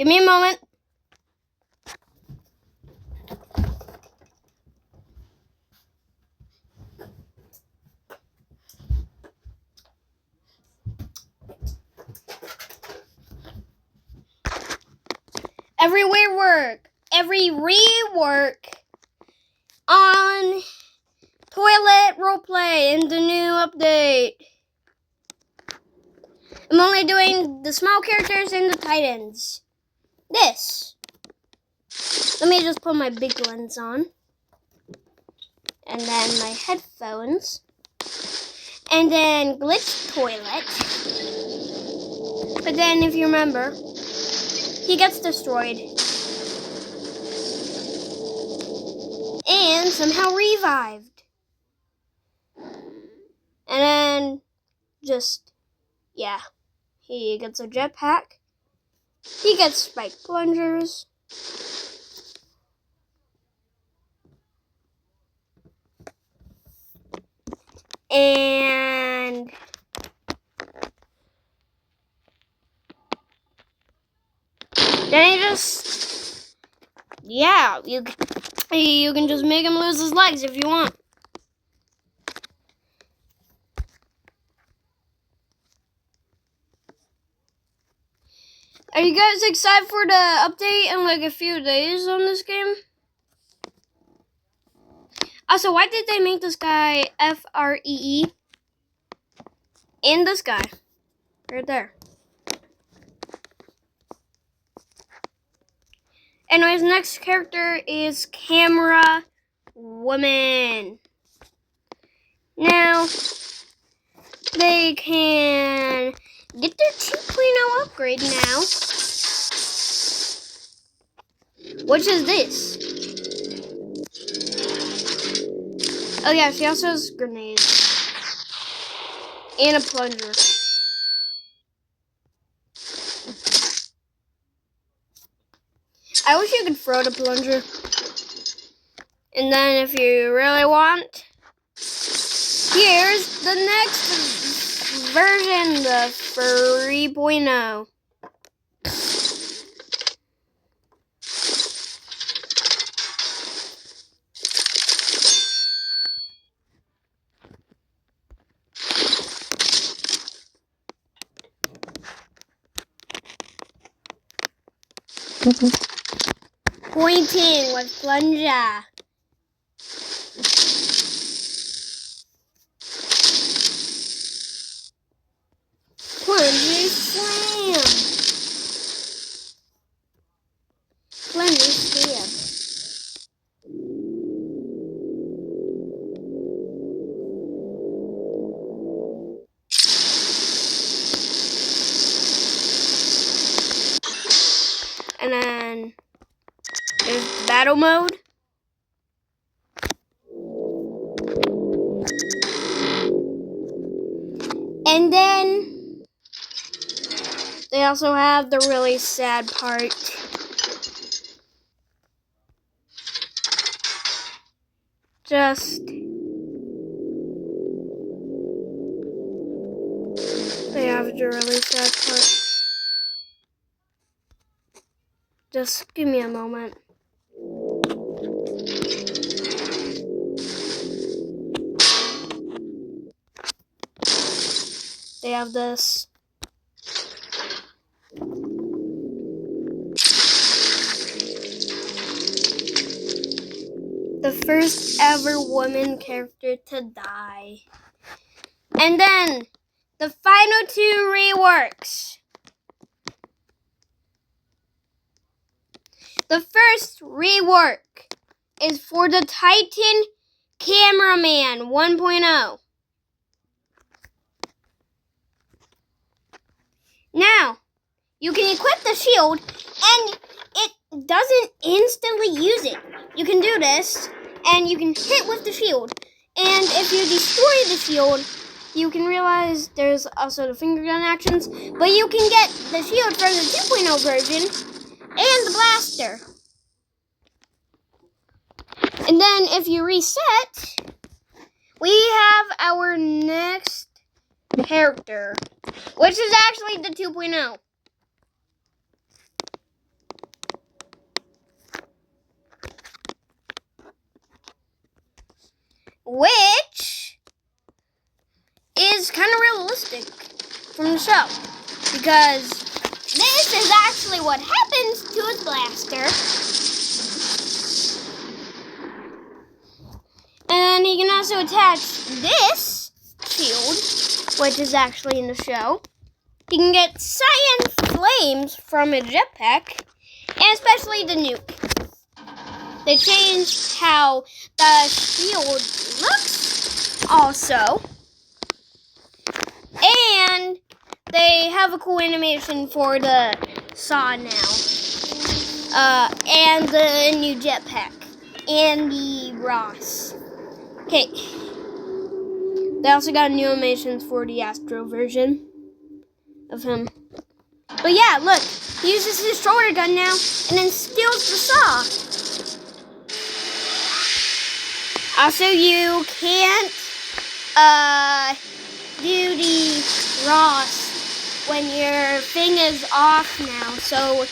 Give me a moment. Every rework on Toilet Roleplay in the new update. I'm only doing the small characters and the Titans. This. Let me just put my big lens on. And then my headphones. And then Glitch Toilet. But then if you remember, he gets destroyed. And somehow revived. And then just, yeah. He gets a jetpack. He gets spike plungers. And then he just, yeah, you can just make him lose his legs if you want. Are you guys excited for the update in like a few days on this game? Also, why did they make this guy Free? And this guy. Right there. Anyways, next character is Camera Woman. Now, they can get their 2.0 upgrade now. Which is this? Oh yeah, she also has grenades. And a plunger. I wish you could throw the plunger. And then if you really want, here's the next version, the 3.0. Pointing with plunger. Plunger slam. Plunger stab. And then there's battle mode. And then they also have the really sad part. Just they have the really sad part. Just give me a moment. They have this. The first ever woman character to die. And then the final 2 reworks. The first rework is for the Titan Cameraman 1.0. Now, you can equip the shield and it doesn't instantly use it. You can do this and you can hit with the shield. And if you destroy the shield, you can realize there's also the finger gun actions, but you can get the shield from the 2.0 version and the blaster. And then if you reset, we have our next character, which is actually the 2.0. which is kind of realistic from the show, because this is actually what happens to his blaster. And then he can also attach this shield, which is actually in the show. He can get cyan flames from a jetpack, and especially the nuke. They changed how the shield looks also. And they have a cool animation for the saw now. And the new jetpack. And the Ross. Okay. They also got new animations for the Astro version of him. But yeah, look. He uses his shoulder gun now and then steals the saw. Also, you can't do the Ross when your thing is off now, so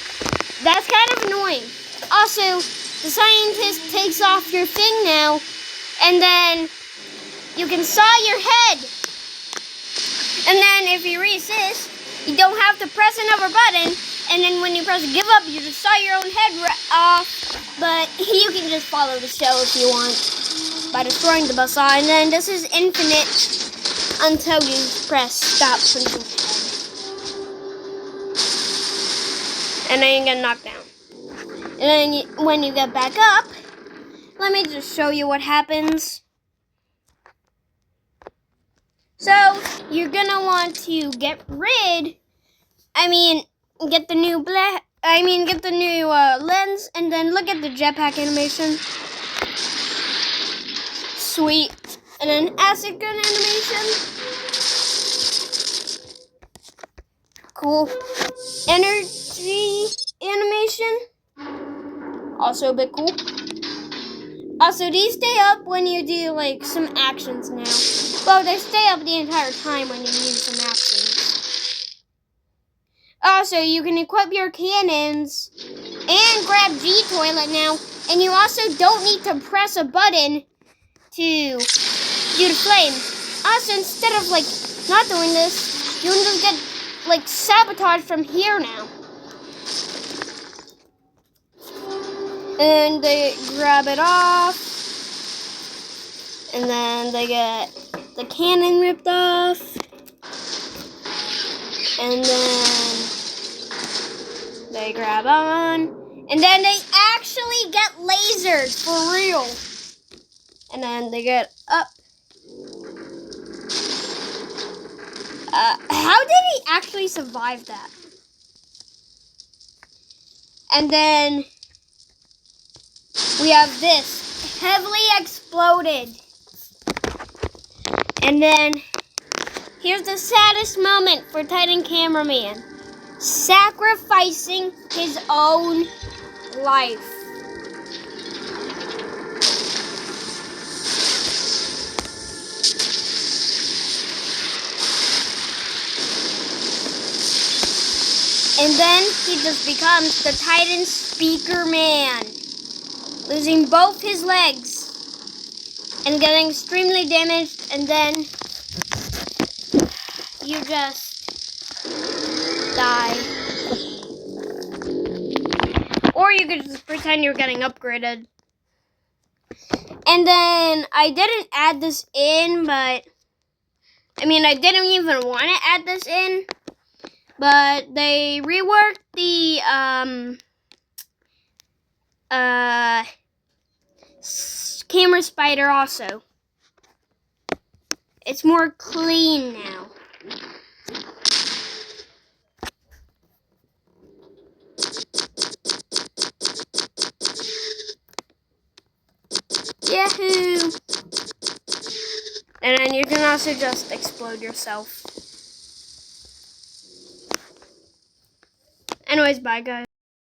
that's kind of annoying. Also, the scientist takes off your thing now, and then you can saw your head. And then if you resist, you don't have to press another button, and then when you press give up, you just saw your own head off. But you can just follow the show if you want by destroying the buzzsaw, and then this is infinite until you press stop punching head. And then you get knocked down. And then when you get back up, let me just show you what happens. So, you're gonna want to get the new lens, and then look at the jetpack animation. Sweet. And then acid gun animation. Cool. Energy animation. Also a bit cool. Also, these stay up when you do like some actions now. Well, they stay up the entire time when you use some actions. Also, you can equip your cannons and grab G-Toilet now. And you also don't need to press a button to do the flame. Also, instead of like not doing this, you can just get like sabotage from here now. And they grab it off, and then they get the cannon ripped off, and then they grab on, and then they actually get lasered for real. And then they get up. How did he actually survive that? And then we have this heavily exploded. And then here's the saddest moment for Titan Cameraman. Sacrificing his own life. And then he just becomes the Titan Speaker Man, losing both his legs and getting extremely damaged, and then you just die. Or you could just pretend you're getting upgraded. And then I didn't add this in, but I didn't even want to add this in. But they reworked the camera spider also. It's more clean now. Yahoo! And then you can also just explode yourself. Anyways, bye guys.